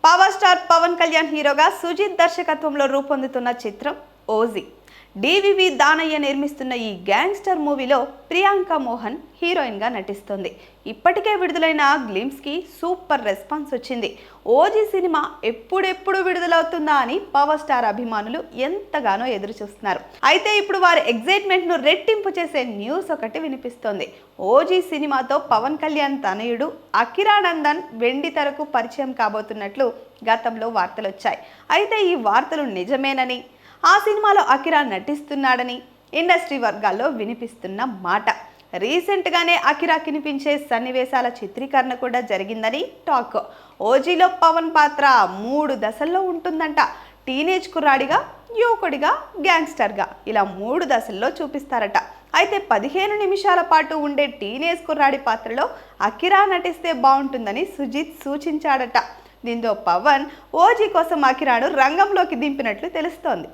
Power star Pawan Kalyan హీరోగా సుజిత్ దర్శకత్వంలో రూపొందుతున్న చిత్రం ఓజీ. డివివి దానయ్య నిర్మిస్తున్న ఈ గ్యాంగ్స్టర్ మూవీలో ప్రియాంక మోహన్ హీరోయిన్ గా నటిస్తుంది. ఇప్పటికే విడుదలైన గ్లిమ్స్ కి సూపర్ రెస్పాన్స్ వచ్చింది. ఓజీ సినిమా ఎప్పుడెప్పుడు విడుదలవుతుందా అని పవర్ స్టార్ అభిమానులు ఎంతగానో ఎదురు చూస్తున్నారు. అయితే ఇప్పుడు వారి ఎగ్జైట్మెంట్ ను రెట్టింపు చేసే న్యూస్ ఒకటి వినిపిస్తోంది. ఓజీ సినిమాతో పవన్ కళ్యాణ్ తనయుడు అకిరానందన్ వెండి తెరకు పరిచయం కాబోతున్నట్లు గతంలో వార్తలు వచ్చాయి. అయితే ఈ వార్తలు నిజమేనని, ఆ సినిమాలో అకిరా నటిస్తున్నాడని ఇండస్ట్రీ వర్గాల్లో వినిపిస్తున్న మాట. రీసెంట్గానే అకిరా కనిపించే సన్నివేశాల చిత్రీకరణ కూడా జరిగిందని టాక్. ఓజీలో పవన్ పాత్ర 3 దశల్లో ఉంటుందంట. టీనేజ్ కుర్రాడిగా, యువకుడిగా, గ్యాంగ్స్టర్గా ఇలా 3 దశల్లో చూపిస్తారట. అయితే 15 నిమిషాల పాటు ఉండే టీనేజ్ కుర్రాడి పాత్రలో అకిరా నటిస్తే బాగుంటుందని సుజిత్ సూచించాడట. దీంతో పవన్ ఓజీ కోసం అకిరాను రంగంలోకి దింపినట్లు తెలుస్తోంది.